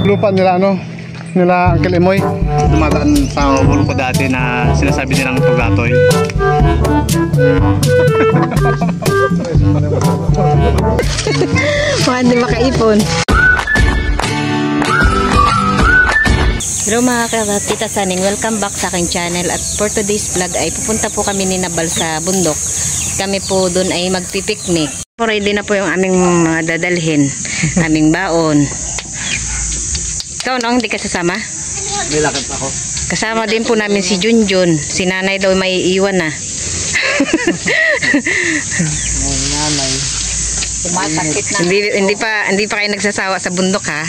Lupa nila ano? Nila Uncle Emoy. Dumadaan sa ulo ko dati na sinasabi nilang Tugatoy. Hindi makaipon. Hello mga Tita Saning, welcome back sa aking channel. At for today's vlog ay pupunta po kami ni Nabal sa bundok. Kami po doon ay magpipiknik. Ready na po yung aming mga dadalhin, aming baon. Ikaw noong hindi ka sasama? May lakad ako. Kasama din po namin si Junjun. Si nanay daw may iwan na. Nanay. Hindi pa kayo nagsasawa sa bundok ha.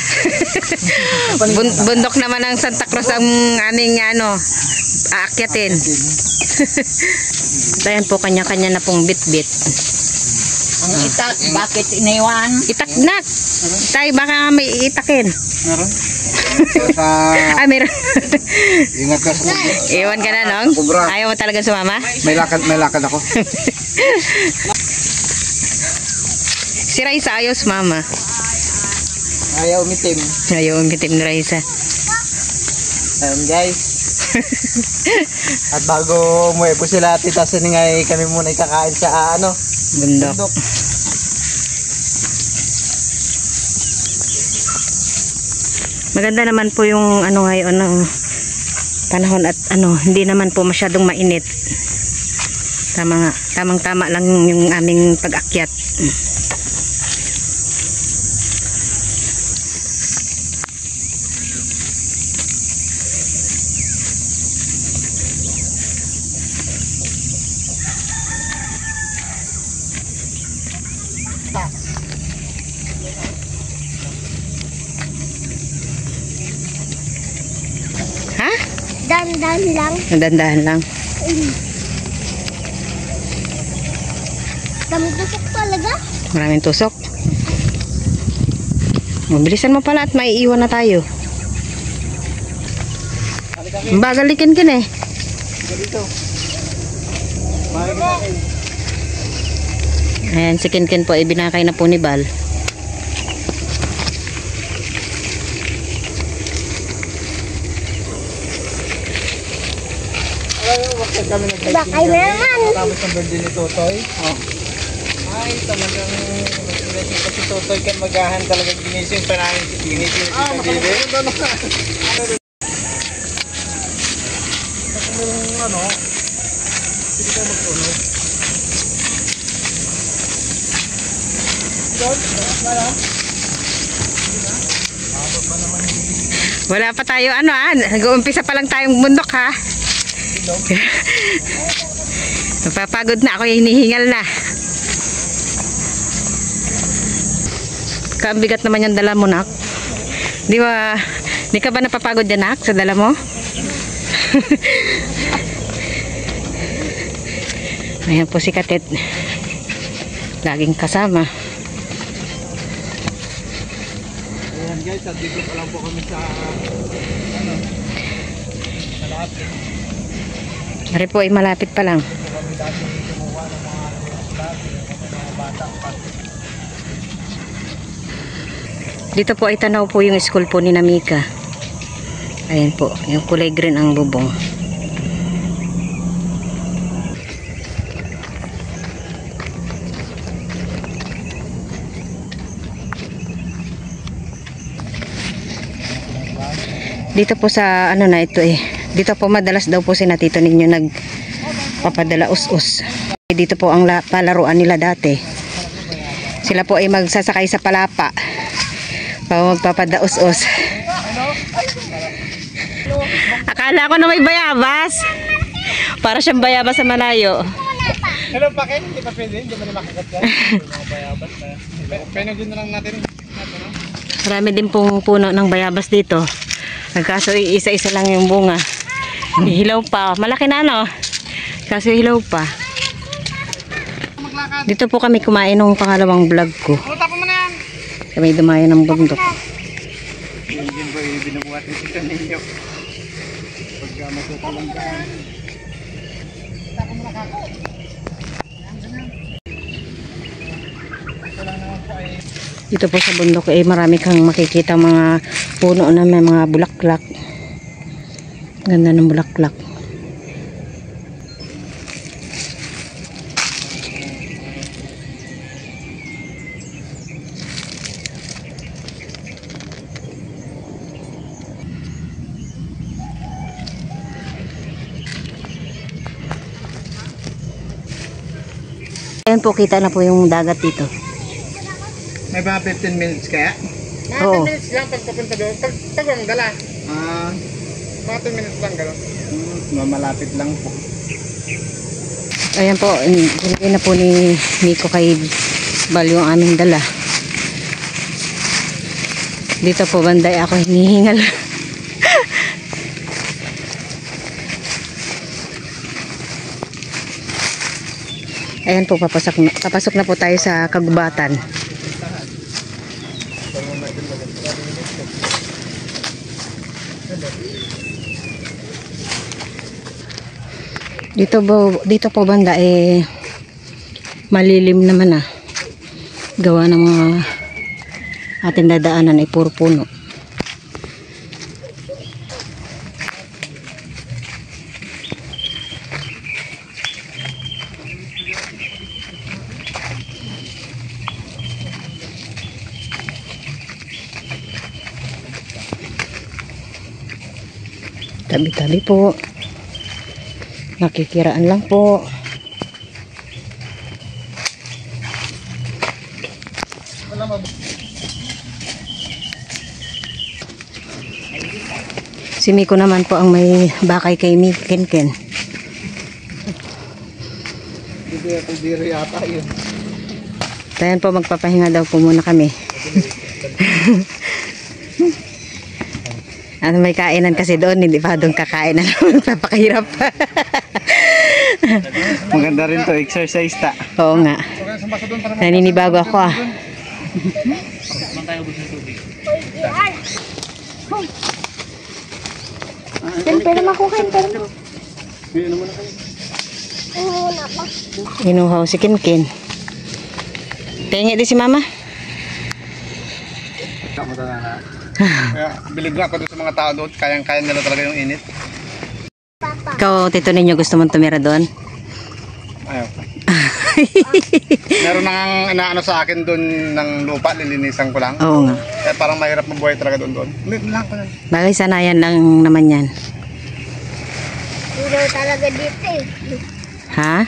Bundok naman ng Santa Cruz ang aming aakyatin. Ayan po kanya-kanya na pong bit-bit. Ang itak, bakit iniwan? Itaknak. Tay, baka may itakin. Meron? Ay, meron. Ingat ka sa bundok. Iwan ka na, Nong? Ayaw mo talaga sumama? May lakad ako. Si Raisa ayaw sumama. Ayaw umitim. Ayaw umitim ni Raisa. Ayan guys. At bago umuwi po sila Tita Saning ay kami muna ikakain sa bundok. Maganda naman po yung ngayon ng panahon at hindi naman po masyadong mainit. Tamang-tama lang yung aming pag-akyat. Ha? Dandan lang. Dandahan lang. Daming tusok talaga. Maraming tusok. Mabilisan mo pala at maiiwan na tayo. Bagalikin kin eh. Ayan, si Kinkin po ay binakay na po ni Bal. Bakay na naman. Tapos ang birthday ni Totoy. Ay, talagang nag-blessing pa si Totoy kan magahan talagang ginising pa namin si ginising si Bibi. Hindi ka magtunog. Wala pa tayo nag-uumpisa pa lang tayong bundok ha. Napapagod na ako, hinihingal na. Kabigat naman yung dala mo, nak. Di ka ba napapagod yan, nak, sa dala mo? Ayan po si Katet. Laging kasama. Ayan guys, at dito pa lang po kami sa malapit. Ari po ay malapit pa lang. Dito po ay tanaw po yung school po ni Namika. Ayan po, yung kulay green ang bubong. Dito po sa ito eh. Dito po madalas daw po si Tito ninyo nagpapadala us-us. Dito po ang palaruan nila dati. Sila po ay magsasakay sa palapa. Magpapada us-us. Akala ko na may bayabas. Para siyang bayabas sa malayo. Hello, bakit? Hindi pa pwede? Hindi ba na makagat yan? Bayabas na. Penogin na lang natin. Marami din pong puno ng bayabas dito. Nagkaso isa-isa lang yung bunga. Hilaw pa. Malaki na Kaso hilaw pa. Dito po kami kumain ng pangalawang vlog ko. Kami dumayo ng bundok. Yun ba yung binubuhat ni Tita ninyo? Pagka masutalanggaan. Dito po sa bundok marami kang makikita mga puno na may mga bulaklak. Ganda ng bulaklak. Ayan po, kita na po yung dagat dito. May mga 15 minutes kaya? Oo. 10 minutes lang pagpapunta doon. Pag ang dala. Mga 10 minutes lang gano'n. Mamalapit lang po. Ayan po, binigay na po ni Nico kay Bal yung aming dala. Dito po banday ako hinihingal. Ayan po, papasok na po tayo sa kagubatan. Dito po banda malilim naman gawa ng mga ating dadaanan ay puro puno. Tabi-tabi po. Nakikiraan lang po. Si Miko naman po ang may bakay kay Kenken. Biro yata yun. Ayan po, magpapahinga daw po muna kami. Ano, may kainan kasi doon, hindi pa doon kakain na naman, napakahirap. Maganda rin to, exercise ta. Oo nga. Naninibago ako Pero makukain pa rin. Inuhaw si Kenken. Tingi din si mama. Kaya bilib nga ako doon sa mga tao doon. Kayang-kaya nila talaga yung init. Ikaw, tito ninyo, gusto mong tumira doon? Ayaw pa. Meron nang inaano sa akin doon ng lupa, lilinisan ko lang. Oo nga. Kaya parang mahirap mabuhay talaga doon. Hindi lang ko lang. Bagay sanayan lang naman yan. Hindi talaga dito eh. Ha?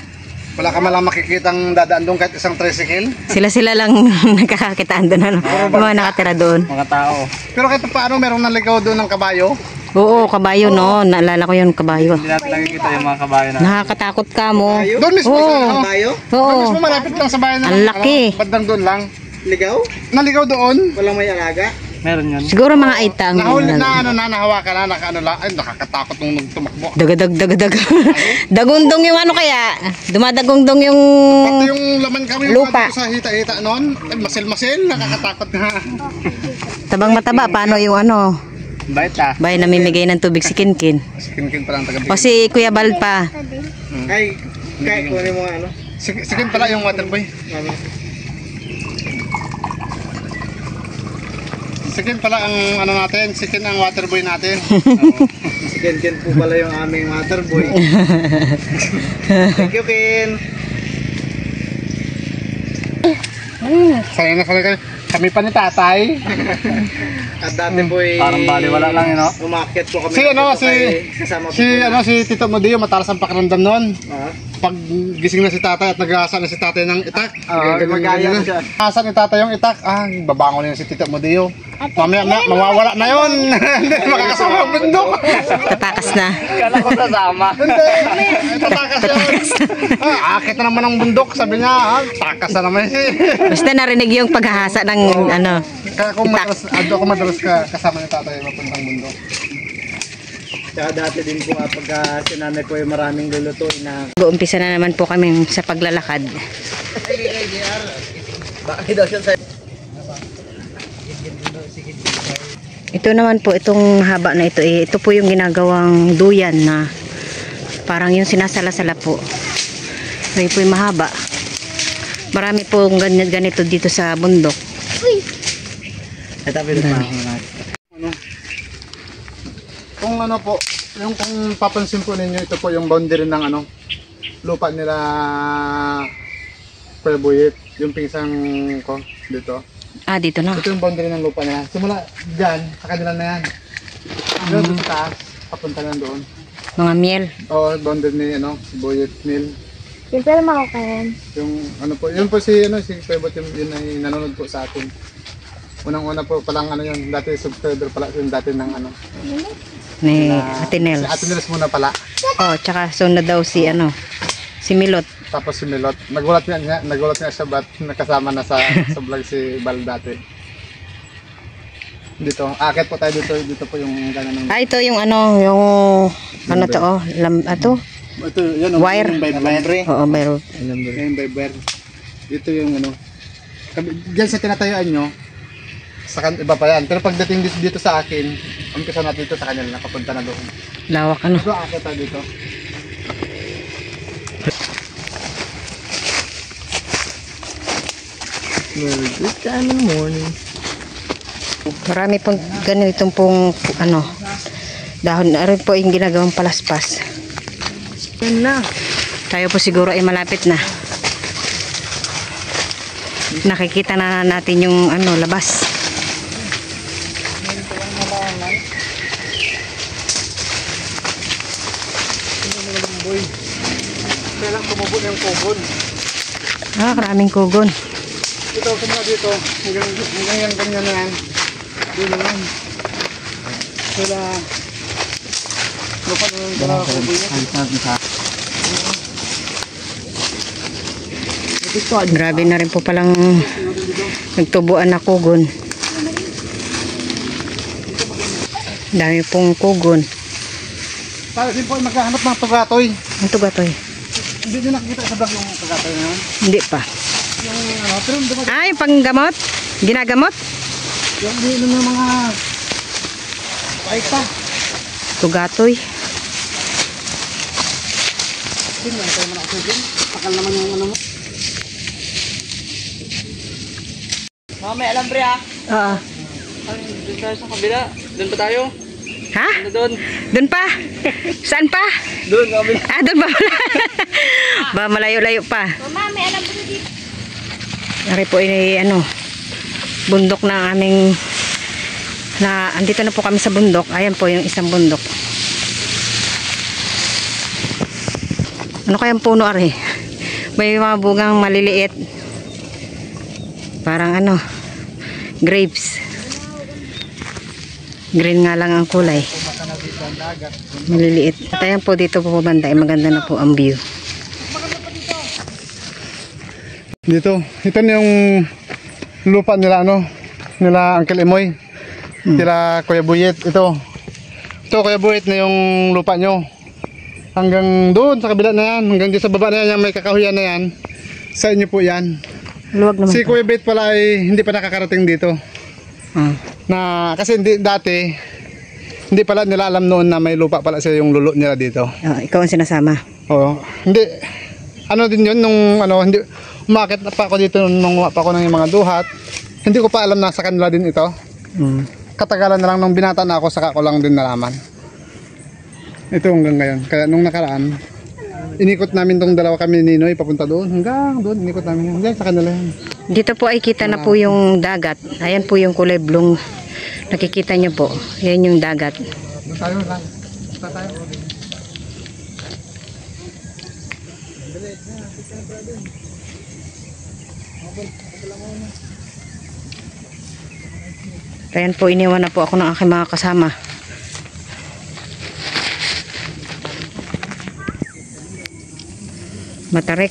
Wala ka malang makikitang dadaan doon kahit isang tricycle. Sila lang nakakakitaan doon. Ano? Yung mga nakatira doon. Mga tao. Pero kahit paano merong naligaw doon ng kabayo. Oo, kabayo no. Naalala ko yun, kabayo. Hindi natin nakikita yung mga kabayo na. Nakakatakot ka mo. Doon mismo Oo. sa ano? Kabayo? Doon Oo. mismo malapit lang sa bayan na Ang laki. bandang doon lang. Ligaw? Naligaw doon. Walang may alaga? Meron yun. Siguro mga aita ang Nahuli na nahawakan na lang. Ay, nakakatakot nung tumakbo. Dagadagdag. Dagundong yung ano kaya? Dumadagundong yung Pati yung laman kami Lupa. sa hita-hita noon. Ay, masil-masil, nakakatakot nga. tabang mataba. Paano yung ano? Bait ah. Bay, namimigay ng tubig si Kinkin. Sikin pa lang taga. O si Kuya Bal pa. Ay, kaya kunin mo ano? Sikin pala yung waterboy. Sikin pala ang ano natin, sikin ang waterboy natin. Si Ken po pala yung aming waterboy. Thank you, Ken. Sayang na kayo. Kami pa ni tatay. At dati po parang baliwala lang yun, no? Umakyat po kami. Si Tito Modio, matalas ang pakiramdam noon. Ah? Pag gising na si tatay at nag-aasa na si tatay ng itak. Magaya siya. Asa ni tatay yung itak. Babangon na si Tito Modio. Mamaya mawawala na yun. Hindi makakasama ang bundok. Tatakas na. Kala ko sasama. Hindi. Tatakas yun. Akit na naman ang bundok. Sabi niya, takas na naman siya. Basta narinig yung paghahasa ng ano. Kaya kung madalas kasama ni tatay mapuntang bundok. Kaya dati din po pagka sinanay po yung maraming lulutuin na. Umpisa na naman po kami sa paglalakad. Bakit daw siya sa'yo? Ito naman po, itong haba na ito, ito po yung ginagawang duyan na parang yung sinasala-sala po. Ito po yung mahaba. Marami po ganito dito sa bundok. Uy! Ano? Kung ano po, yung kung papansin po ninyo, ito po yung boundary ng ano, lupa nila Kuya Buyit, yung pinsang ko dito. Ah, dito na. Ito yung boundary ng lupa nila. Simula dyan, sa kanila na yan. Doon sa taas, papunta na doon. Mga miel. Oo, boundary ni ano, si Buyit Mill. Yun pwede makukain. Yung ano po, yun po si ano, si Kuya Buyit, yun ay nanonood po sa atin. Unang-una po palang ano yun, dati subscriber pala yun dati ng ano. Ni na- Ate Nels. Si Ate Nels muna pala. Oh, tsaka sunod daw si ano, si Milot. Tapos si Milot. Nagulat nga siya ba't nakasama na sa vlog si Bal dati. Dito, akit po tayo dito po yung gano'n ng... Ah, ito yung ano, yung ano to, oh, ato? Ito, yan, Wire. yung by Oo, mayroon. Yan, by wire. Dito yung ano. Diyan sa tinatayuan nyo, sa iba pa yan. Pero pagdating dito sa akin, umpisa na dito sa kanila, nakapunta na doon. Lawak ano. Ito, akit tayo dito. Good time in the morning. Marami pong ganitong pong ano, dahon na rin po yung ginagawang palaspas. Yan na. Tayo po siguro ay malapit na. Nakikita na natin yung ano, labas. Kailang tumubo na yung kubon. Ah, maraming kugon. Ito, kumula dito. Hanggang yan, ganyan na yan. Yun na yan. Sila... Lupa na yung dalawa ko dito. Grabe na rin po palang nagtubuan na kugon. Dami pong kugon. Tayo din po ay maghahanap ng tugatoy. Ang tugatoy. Hindi nyo nakikita sa vlog yung tugatoy na yan. Hindi pa. Yung ano, pero yung dumating. Ah, yung panggamot? Ginagamot? Yung dito ng mga... Paita. Tugatoy. Sino yan? Tayo man ako dyan. Takal naman yung ano mo. May alambre ah. Oo. Doon tayo sa kabila. Doon pa tayo. Ha? Ano doon? Doon pa? Saan pa? Doon kami. Ah, doon ba? Ba, malayo-layo pa. Mama, may alam ko dito. Nari po ini ano, bundok na aming na andito na po kami sa bundok. Ayan po yung isang bundok. Ano kayang puno ari? May mga bugang maliliit. Parang ano, grapes. Green nga lang ang kulay. Maliliit. At ayan po dito po banda. Maganda na po ang view. Dito. Ito na yung lupa nila ano. Nila Uncle Emoy. Nila Kuya Buyit. Ito. Ito Kuya Buyit na yung lupa nyo. Hanggang doon sa kabila na yan. Hanggang dito sa baba na yan. Yung may kakahuyan na yan. Sa inyo po yan. Luwag naman Si po. Kuya Buyit pala ay hindi pa nakakarating dito. Na kasi hindi dati hindi pala nila alam noon na may lupa pala siya yung lulo nila dito. Ikaw ang sinasama. Oo. Hindi ano din yun nung ano hindi umakit na pa ako dito nung pa ako ng mga duhat. Hindi ko pa alam na sa kanila din ito. Katagalan na lang nung binata na ako saka ko lang din nalaman. Ito hanggang ngayon. Kaya nung nakaraan inikot namin tong dalawa kami ni Ninoy papunta doon hanggang doon inikot namin yan. Diyan sa kanila yan. Dito po ay kita na po yung dagat. Ayan po yung kulay blue. Nakikita nyo po. Ayan yung dagat. Doon tayo lang. Doon tayo. Ayan po, iniwan na po ako ng aking mga kasama. Matarik.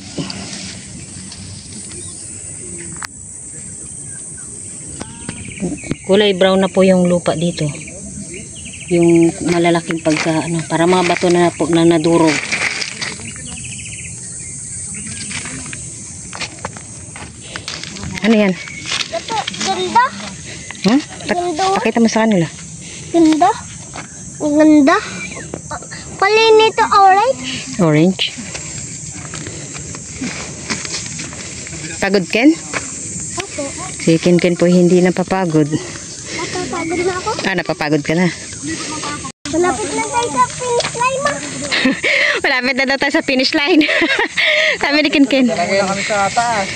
Kulay brown na po yung lupa dito. Yung malalaking pagka ano, para mga bato na po na nadurog. Ano yan? Ito, ganda. Hmm? Pakita mo sa kanila. Ganda. Ang ganda. Kulay nito orange. Orange. Pagod Ken? Opo. Si Ken po hindi napapagod. napapagod na ako. Napapagod ka na. Malapit na tayo sa finish line, ma. Malapit na daw tayo sa finish line. Sabi ni Kinkin. Lagay na kami sa taas.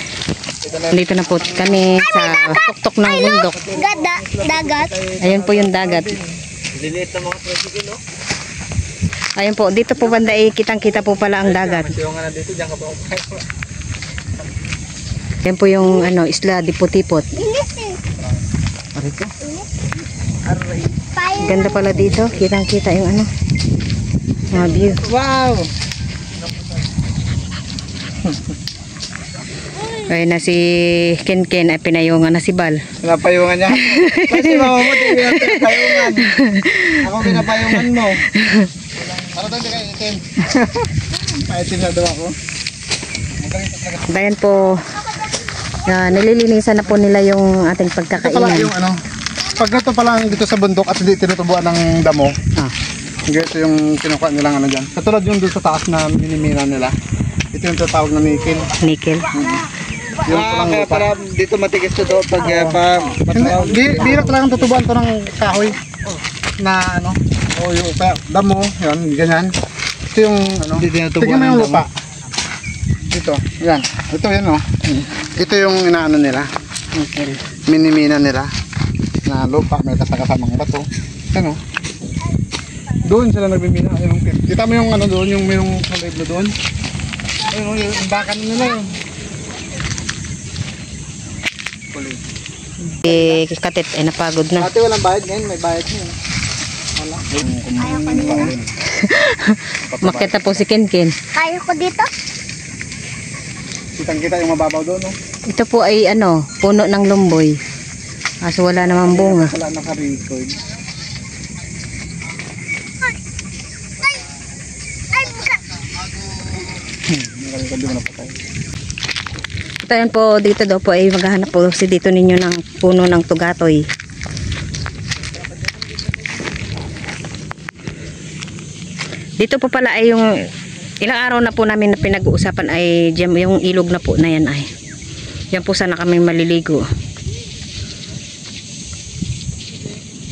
Dito na po kami sa tuktok ng bundok. Dagat. Ayun po yung dagat. Liliit na mga tricycle, no? Ayun po, dito po banda kitang-kita po pala ang dagat. Masiyongan na dito, diyan ka pa ako. Ayun po yung isla Dipot-Tipot. Inis eh. Arito? Tayo. Ganda pala dito, kitang-kita yung mga view. Wow! Ayun na si Kinkin ay pinayungan na si Bal. Pinapayungan niya. Kasi mama mo, di pinapayungan. Ako pinapayungan mo. Ano tayo kay itim? Maitim na daw ako. Dayan po, nililinisan na po nila yung ating Ito pala pagkakainan. yung pag ito pala dito sa bundok at hindi tinutubuan ng damo. Ito yung kinukuha nilang dyan. Katulad yung doon sa taas na minimina nila. Ito yung tatawag na nickel. Nickel. Yung palang Kaya lupa. para dito matigas to doon pag Bihira talagang tutubuan to ng kahoy na o yung damo, yun, ganyan. Ito yung Hindi tinutubuan tignan mo yung ng lupa. Dito, yan. Ito yan Ito yung inaano nila. Nickel. Minimina nila na lupa, may kasakasamang bato. Ano? Doon sila nagbimina. Kita mo yung doon, yung mayroong kulay blue doon. Ayun, yung bakan nila yun. Katit ay napagod na. Ate walang bayad ngayon, may bayad niyo. Wala. Makita po si Kinkin. Kaya ko dito. Kitang kita yung mababaw doon, no? Ito po ay puno ng lumboy. Kaso wala namang bunga. Wala naka-record. Naka-record yung napatay. Ito yan po, dito daw po ay maghahanap po si dito ninyo ng puno ng tugatoy. Dito po pala ay yung ilang araw na po namin na pinag-uusapan ay dyan, yung ilog na po na yan ay. Yan po sana kami maliligo.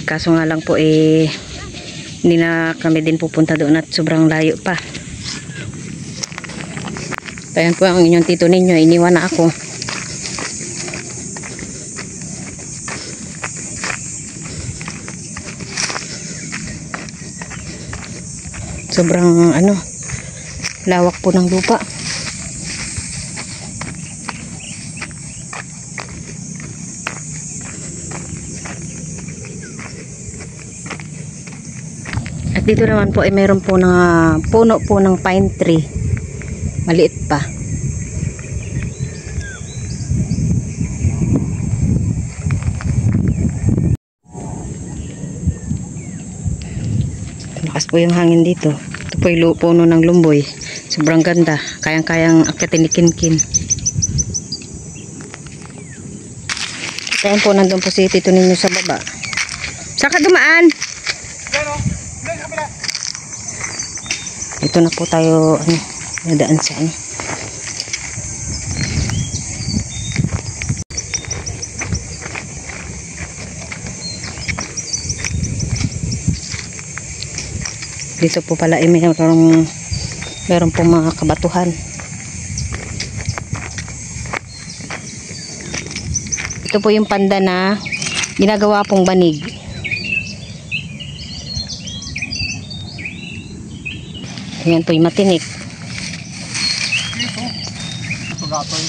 Kaso nga lang po hindi na kami din pupunta doon at sobrang layo pa. Ayan po ang inyong tito ninyo, iniwan na ako. Sobrang lawak po ng lupa. At dito naman po ay mayroon po na puno po ng pine tree. Maliit pa. Lakas po yung hangin dito. Ito po yung puno ng lumboy. Sobrang ganda. Kayang-kayang akitin ni Kinkin. Kaya po nandun po si tito ninyo sa baba. Saka dumaan. Ito na po tayo nadaan sa dito po pala ay meron pong mga kabatuhan. Ito po yung panda na ginagawa pong banig. Ayan po yung matinik. Tugatoy.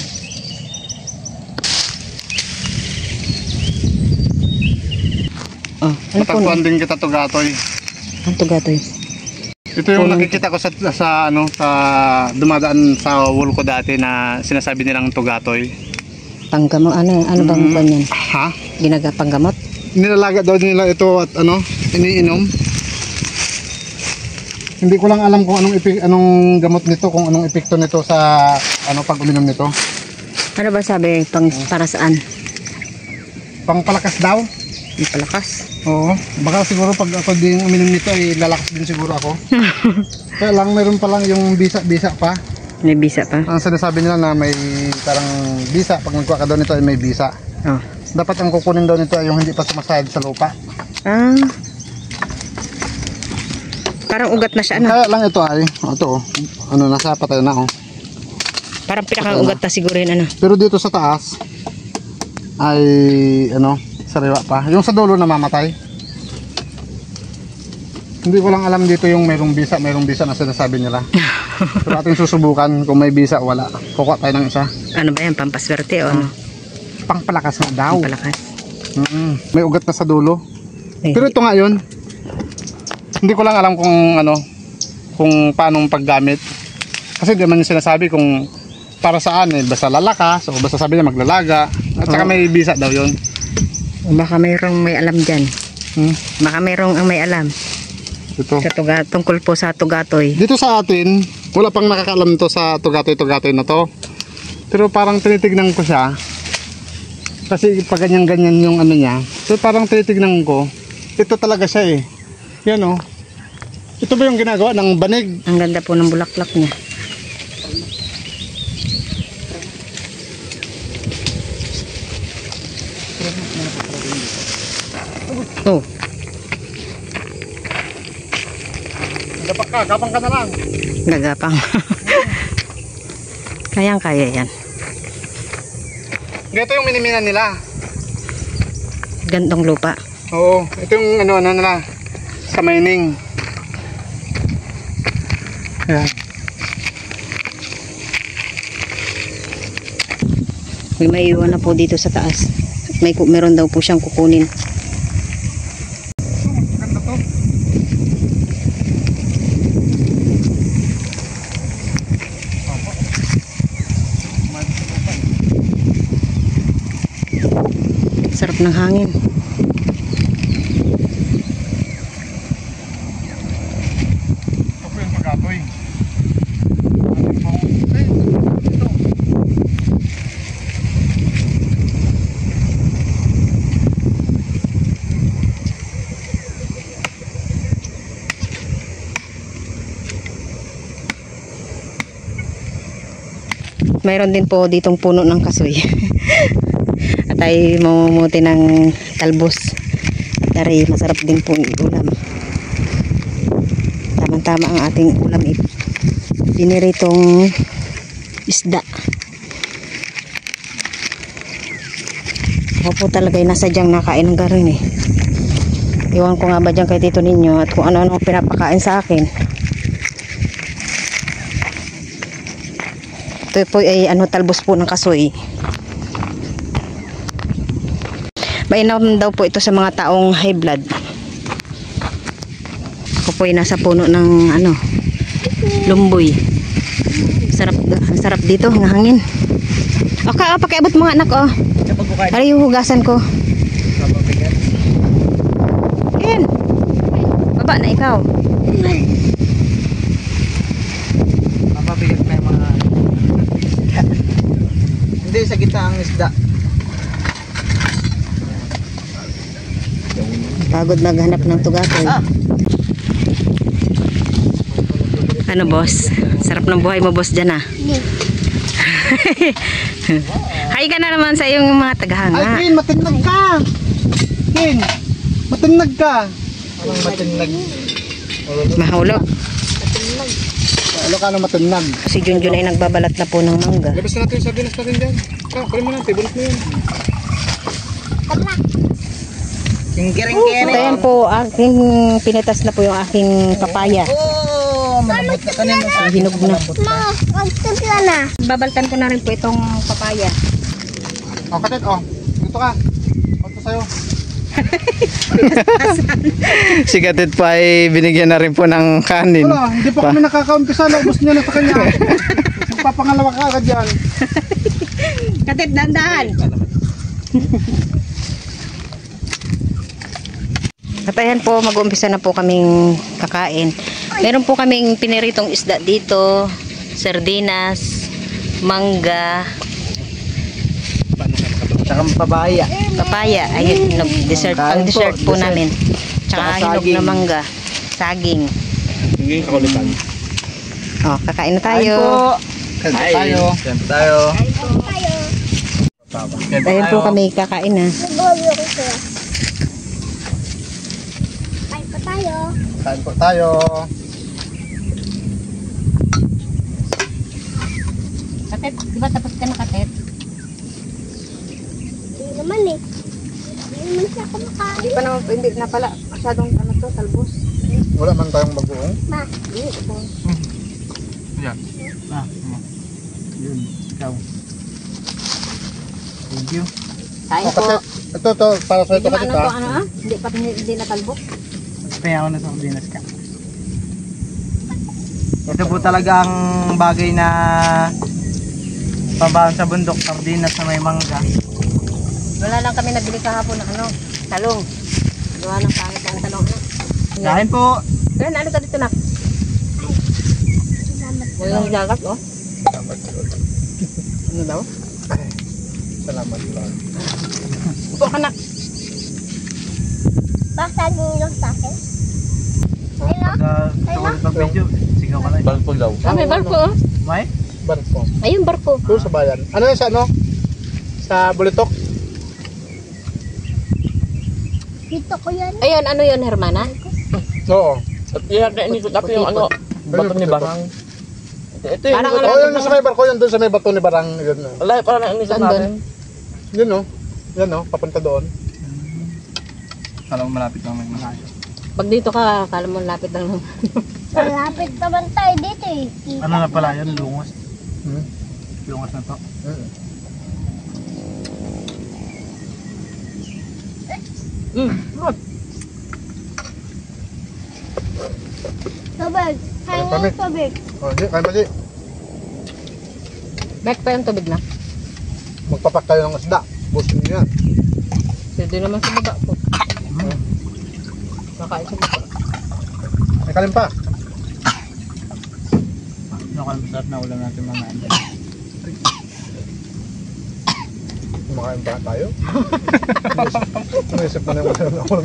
Oh, ano po? Matagpuan din kita tugatoy. Ang tugatoy. Ito yung nakikita ko sa dumadaan sa wall ko dati na sinasabi nilang tugatoy. Panggamot, ano bang ganyan? Ha? Ginagapanggamot? Nilalaga daw nila ito at iniinom. Hindi ko lang alam kung anong gamot nito, kung anong epekto nito sa pag uminom nito. Ano ba sabi? Para saan? Pangpalakas daw. Yung palakas? Oo. Baka siguro pag ako din uminom nito ay lalakas din siguro ako. Kaya lang meron pa lang yung bisa pa. May bisa pa? Ang sinasabi nila na may parang bisa. Pag nagkuha ka daw nito ay may bisa. Oh. Dapat ang kukunin daw nito ay yung hindi pa sumasayad sa lupa. Ah. Parang ugat na siya, ano? Kaya lang ito ay, ito nasa patay na Parang pinakang ugat na siguro yun, ano? Pero dito sa taas ay sariwa pa. Yung sa dulo namamatay. Hindi ko lang alam dito yung mayroong bisa na sinasabi nila. Pero ating susubukan kung may bisa o wala. Kukuha tayo ng isa. Ano ba yan? Pampaswerte o ano? Pangpalakas na daw. Palakas. May ugat na sa dulo. Eh, Pero ito nga yun. Hindi ko lang alam kung paanong paggamit. Kasi di man sinasabi kung para saan basta lalakas o basta sabi niya maglalaga. At saka may bisa daw yun. baka mayroong may alam dyan. Baka mayroong ang may alam. Ito. Tungkol po sa tugatoy. Dito sa atin, wala pang nakakaalam to sa tugatoy na to. Pero parang tinitignan ko siya. Kasi pag ganyan-ganyan yung ano niya. So parang tinitignan ko. Ito talaga siya Yan Ito ba yung ginagawa ng banig? Ang ganda po ng bulaklak niya. Oh. Gapang ka na lang. Gagapang. Kayang-kaya yan. Ito yung miniminan nila. Gandong lupa. Oo, ito yung ano nila sa mining. Ayan. May maiiwan na po dito sa taas. Meron daw po siyang kukunin. Ganda to. Sarap ng hangin. Ito po yung pagkatoy. Mayroon din po ditong puno ng kasoy. At ay mamumuti ng talbos. Dari masarap din po ulam. Tama-tama ang ating ulam. Piniritong isda. Ako po talaga ay nasadyang nakain ng garin Iwan ko nga ba dyan kay Tito Ninyo at kung ano-ano pinapakain sa akin. Ito po ay talbos po ng kasoy. Mainam daw po ito sa mga taong high blood. Ako po ay nasa puno ng lumboy. Sarap dito ng hangin. Okay, pakiabot mga anak Ari hugasan ko. Yan. Baba na ikaw. Mapabigat na yung mga hindi sa gitna ang isda. Pagod maghanap ng tugatoy. Ano boss? Sarap ng buhay mo boss dyan Hi ka na naman sa iyong mga tagahanga. Ay, Kin, matinag ka! Kin, matinag ka! Anong matinag? Mahulog. Ano ka na matinag? Si Junjun ay nagbabalat na po ng mangga. Labas na natin yung sardinas natin dyan. Kunin mo natin, bunot mo yun. Yung giring-giring. Ayan po, aking pinitas na po yung aking papaya. Malambot na kanina. Hinog na. Ma, magtimpla na. Babaltan ko na rin po itong papaya. Katet, dito ka. Ito sa'yo. Si Katit pa ay binigyan na rin po ng kanin. Wala, hindi pa kami nakakaumpisa. Naubos niya na sa kanya. Papangalawa ka agad yan. Katit, dandahan! At ayan po, mag-uumpisa na po kaming kakain. Meron po kaming piniritong isda dito, sardinas, mangga, Tsaka papaya. papaya. Ayun, dessert, pang dessert po Dessert. namin. Tsaka hinog saging. na mangga, saging. Hindi kakulitan. Kakain na tayo. Kain tayo. Kain tayo. asawa. Ayun po kami kakain na. Nag-uwi ko sila. Kain pa tayo. Kain po tayo. Katet, di ba tapos ka na katet? Hindi naman eh. Hindi naman siya kumakain. Hindi pa naman, hindi na pala masyadong ano to, talbos. Wala man tayong bagoong. Ma, Yan. Yun. Ikaw. Thank you. Kain Oh, po. kasi ito para sa ito Hindi kasi ano to, ano ah? Hindi pa hindi na talbos. Kaya ako na sa Sardinas ka. Ito po talaga ang bagay na pambahan sa bundok. Sardinas na may mangga. Wala lang kami nabili kahapon ng ano, talong. Gawa ng pangit ang talong na. Kain po. Kaya ano ka dito na? Walang dagat oh. Salamat Lord. Ano daw? Salamat Lord. Upo ka na. pasagin nyo sa akin. Ayun Pag pag medyo, sigaw ka lang. Barko daw. Ah, may barko oh. May? Barko. Ayun, barko. Doon sa bayan. Ano yun sa ano? Sa Bulitok? Dito ko yan. Ayun, ano yun, Hermana? Oo. At yan na ini dati yung ano, bato ni Barang. Ito yung Parang Oo, yun sa may barko yun. Doon sa may bato ni Barang. Yun, alay para na ini sa Saan natin. yun oh. Yan oh, papunta doon. Kala mo malapit lang may malayo. Pag dito ka, kala mo lapit lang naman. Malapit naman tayo dito eh. Ano na pala yan? Lungos. Hmm. Lungos na to. Hmm. Tubig. Kain nga yung tubig. Oh, di, kain pa di. Back pa yung tubig na. Magpapak tayo ng isda. Busin niyo yan. Pwede naman sa baba po. Makain sa baba. May kalim pa. Ano ka masarap na ulam natin mga ano. Kumakain pa tayo. Naisip mo na yung ulam naman.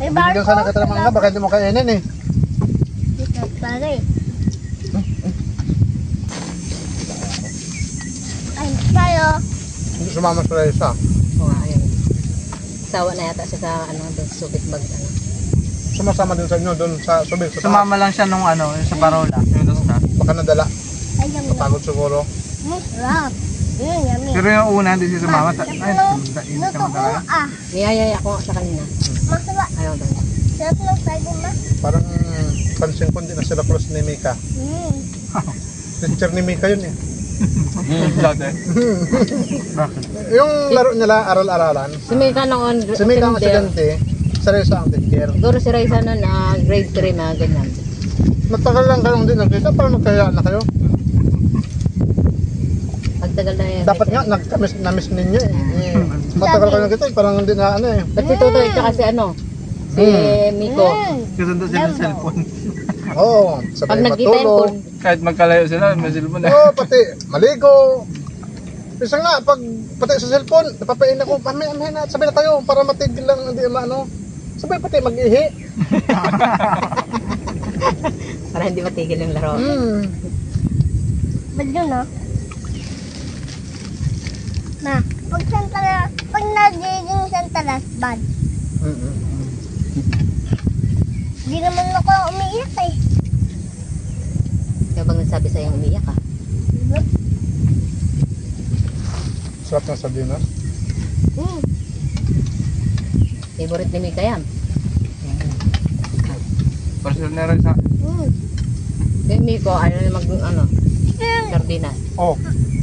May Bibigyan sana kita ng mangga, baka hindi mo kainin eh. Dito pare. Kain tayo. Hindi sumama sa isa. Oo nga, ayun. Sawa na yata siya sa ano, doon, subit bag, ano. Sumasama din sa inyo doon sa subig. Sa Sumama lang siya nung ano, yung sa Parola. Yung doon sa. baka nadala. Ay, yum. Pagod siguro. Sarap. Yummy. Pero yung una, hindi siya sumama. Ay, init Luto naman ko talaga. ah. Niyayaya ko nga sa kanina. Masarap. Ayaw daw. Sarap ng saging ma. Parang pansin ko hindi na sila close ni Mika. Teacher ni Mika yun eh. Dati. Bakit? Yung laro nila, aral-aralan. Si Mika noon, Si Mika ang attender. estudyante, saresa ang teacher. Siguro si Raisa noon, grade 3 na ganyan. Matagal lang kayong hindi nagkita, parang magkaya na kayo. Pagtagal na yan. Dapat nga, namiss ninyo eh. Matagal kayo nagkita, parang hindi na ano eh. Ba't si Tutoy tsaka si ano? Si Miko. Kasundo sila sa cellphone. Oo, Pag sabay nagkita yung matulog. phone, Kahit magkalayo sila, may cellphone na. Oo, pati maligo. Isa nga, pati sa cellphone, napapain ako, mamaya na, sabay na tayo, para matigil lang, hindi maano. Sabay pati mag-ihi. para hindi matigil yung laro. Ba't yun ah? Ma, pag nagiging santalas, bad. Di naman ako umiiyak eh. Kaya bang nagsabi sa'yo umiyak ka? Sarap ng sardinas. Favorite ni Mika yan. Parcel na rin sa... Si Miko, ano na mag, ano, sardinas. Oh,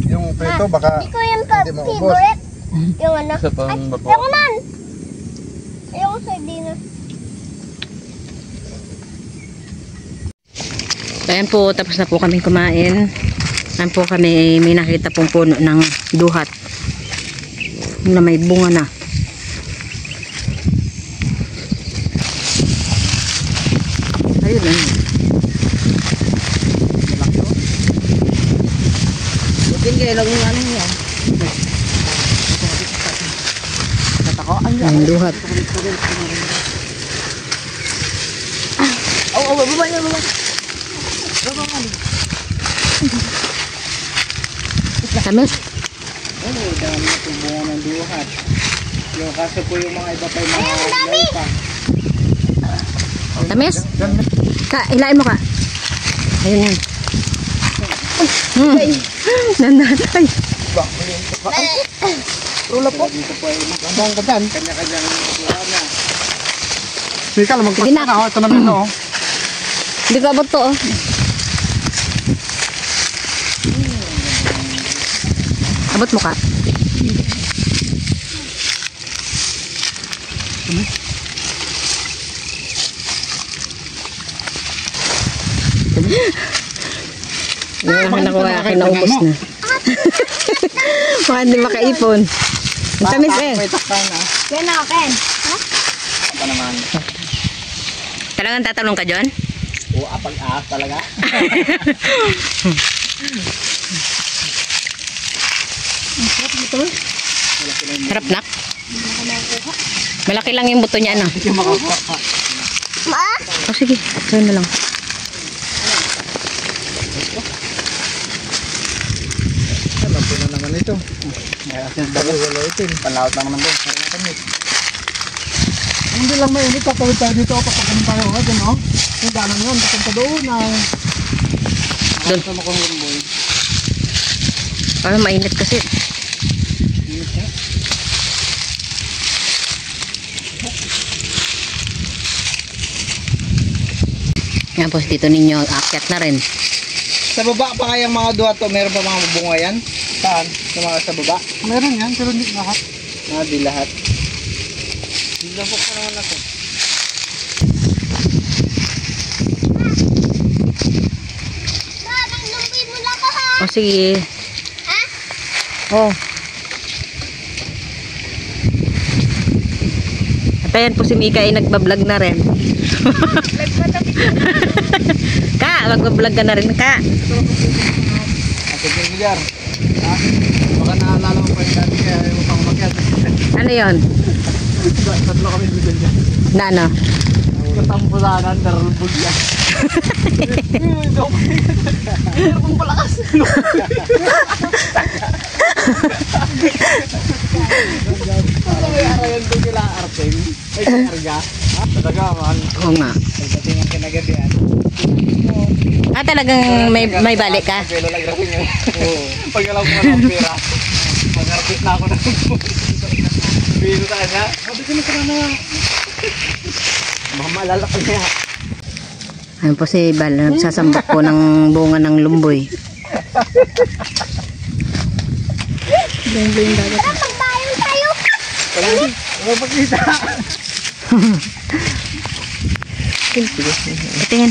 yung preto baka Di ko yung hindi maubos. favorite. Yung ano? Sa pang bako. Yung nan! Yung sardinas. Ayan po, tapos na po kami kumain. Ayan po kami, may nakita pong puno ng duhat na may bunga na. Ayun na. Butin kayo lang yung ano yan. Ang duhat. Tamis. Oo, dami na po bunga ng duhat. Yung kaso po yung mga iba pa yung mga dami pa. Tamis. Ka, hilain mo ka. Ayun yan. Nandan. Ay. Rula po. Dito po ay magandang ka dyan. Kanya-kanyang buha na. Sige ka, Sige na. na ako. Ito naman ito. Hindi ko abot to, oh. Abot mo ka. Yung nakuha akin, naubos na. Baka hindi makaipon. Ang tamis eh. May takpan na. Yan ako, Ken. Apa naman? Talagang tatalong ka, John? Oo, apag-ahas talaga. Harap nak. Malaki lang yung buto niya, ano? Yung makakuha ka. Oh, sige. Sa'yo na lang. Alam po na naman ito. May asin dami. Wala ito. Panlaot lang naman doon. Parang natamit. Hindi lang may init. Tatawid tayo dito. Papagaling tayo. Diyan, no? Yung daanan yun. Papunta doon. Doon. Ito mo kong lumboy. Parang mainit kasi. Yan po, dito ninyo aakyat na rin. Sa baba pa kayang mga duha to, meron pa mga bunga yan? Saan? Sa mga sa baba? Meron yan. Pero hindi lahat. Ah, di lahat. Dilabok pa naman na to. Parang lumpi mo na ko, ha? O sige. Ha? Oh. At ayan po si Mika ay nagbablog na rin. Ka, magbablog ka na rin, Ka. Ate Pilar. Ha? Baka naalala mo pa yung dati kaya ayaw mo pang umakyat. Ano yon? Tatlo kami dito dyan. Na ano? Katampusanan, narulbog yan. Meron kong palakas. Ano may arayan doon kila Artem? Ay, karga. Ha? Talaga, man. Oo nga. Pagdating ang kinagabihan. Ah, talagang may balik ka? Pelo lang rin yun. Oo. Pag alam ko ng pera, mag-artist na ako ng pilo tayo na. Sabi ko na na. Baka maalala ko niya. Ayun po si Bal, nagsasambak po ng bunga ng lumboy. Tara, magbayong tayo. Wala pagkita. Tingin.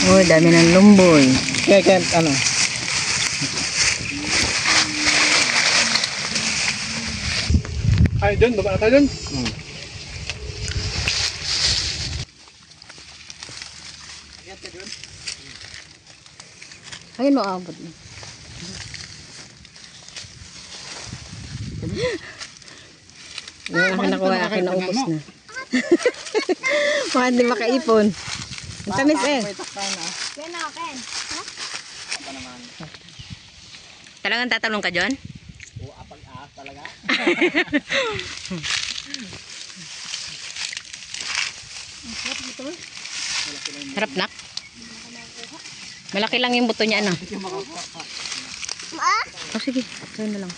Oh, dami ng lumboy. Kaya, ano? Ay, dun. Baba na tayo dun. Ayun mo, abot mo. Yung akin nakuha, akin naubos na. Baka hindi makaipon. Ang tamis eh. May takpan na. Yan ako, Ken. Apa naman? Talagang tatalong ka, John? Oo, apag-ahas talaga. Harap nak. Malaki lang yung buto niya, ano? Oh, sige. Sa'yo na lang.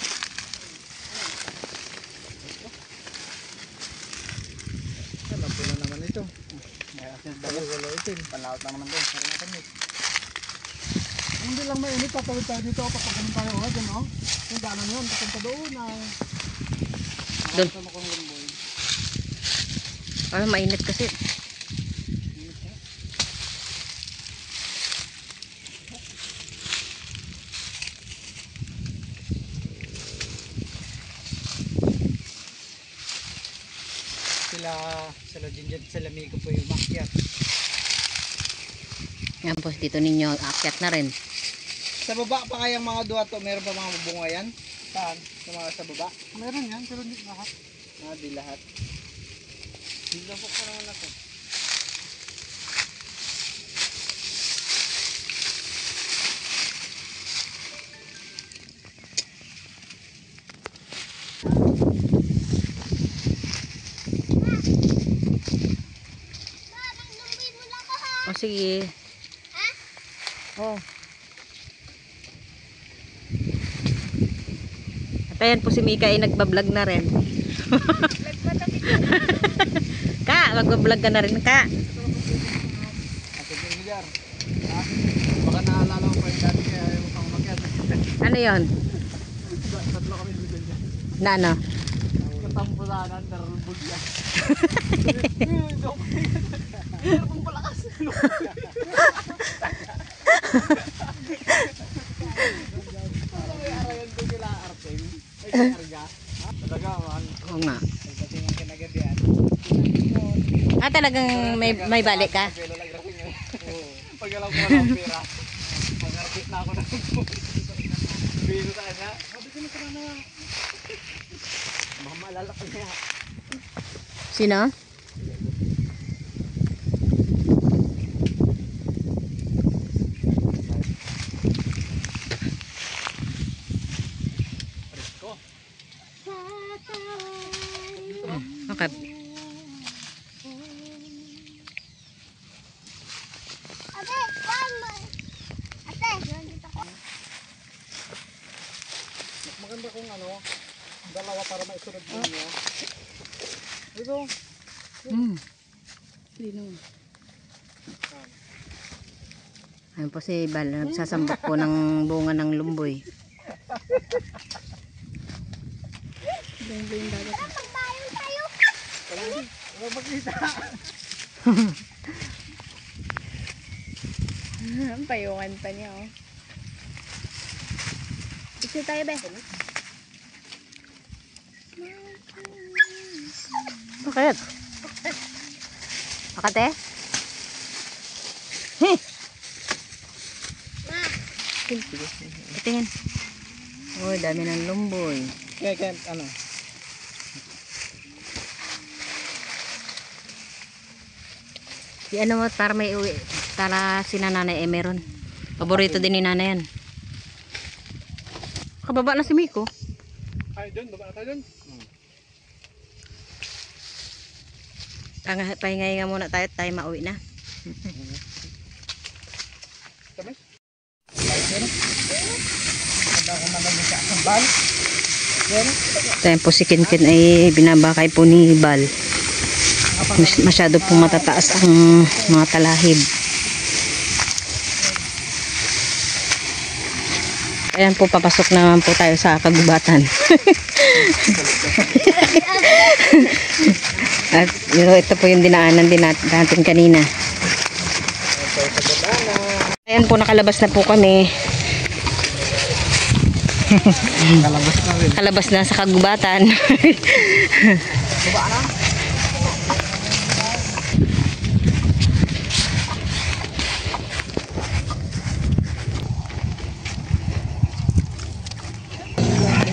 Alam po na naman ito. May asin dami. Wala ito. Panlaot lang naman doon. Parang natamit. Hindi lang may init. Tatawid tayo dito. Papagaling tayo. Diyan, no? Yung daanan yun. Papunta doon. Doon. Ito mo kong lumboy. Parang mainit kasi. Sila Jinjet, sila Miko po yung makyat. Yan po, dito ninyo aakyat na rin. Sa baba pa kayang mga duha to, meron pa mga bunga yan? Saan? Sa mga sa baba? Meron yan. Pero hindi lahat. Ah, di lahat. Dilabok pa naman na to. sige. Oh. At ayan po si Mika ay nagbablog na rin. Ka, magbablog ka na rin, Ka. Baka naalala ko pa yung dati kaya ayaw mo pang umakyat. Ano yon? Tatlo kami dito dyan. Na ano? Katampusanan, narulbog yan. Ang palakas. Arayan ko sila Artem. Ay, karga. Talaga, man. Oo nga. Ay, kasi nga kinagabihan. Talagang may balik ka? Pag alam ko walang pera, mag-arbit na ako ng bino sa kanya. Sabi ko na na. Baka maalala ko niya. Sino? Okay. Ate, kuhan mo. Ate, dito ko. Mas maganda kung ano, dalawa para maisunod ninyo. Dito. Sino? Ayun po si Bal, nagsasambok po ng bunga ng lumboy. Pagbayong tayo. Ang payungan pa niya, oh. Picture tayo, be. Bakit? Bakate? Tingin. Oh, dami ng lumboy. Kaya, ano? Si ano mo, para may uwi. Para si nanay meron. Paborito din ni nanay yan. Kababa na si Miko. Ay, dun, baba na tayo dun. Pahinga muna tayo mauwi na. Kami? Tayo po si Kinkin ay binabakay po ni Bal. Masyado pong matataas ang mga talahib. Ayan po, papasok naman po tayo sa kagubatan. At ito po yung dinaanan din natin kanina. Ayan po, nakalabas na po kami. Kalabas na sa kagubatan.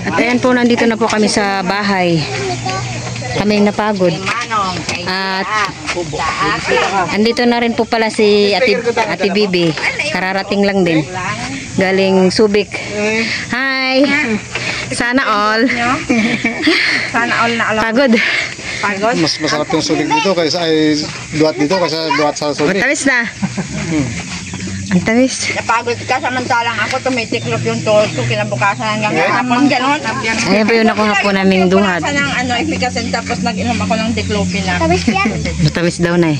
At ayan po, nandito na po kami sa bahay. Kami napagod. At andito na rin po pala si Ate Bibi. Kararating lang din. Galing Subic. Hi! Sana all. Sana all na alam. Pagod. Pagod. Mas masarap yung sulig dito kaysa ay duat dito kaysa duat sa sulig. Matamis na. Ang tamis. Napagod ka, samantalang ako tumitiklop yung tuhod ko kinabukasan hanggang hapon. Ganon. Ayan po yung nakuha po naming duhat. Kinabukasan ng efficacy tapos nag-inom ako ng diklopin na. Tapos yan. Matamis daw na eh.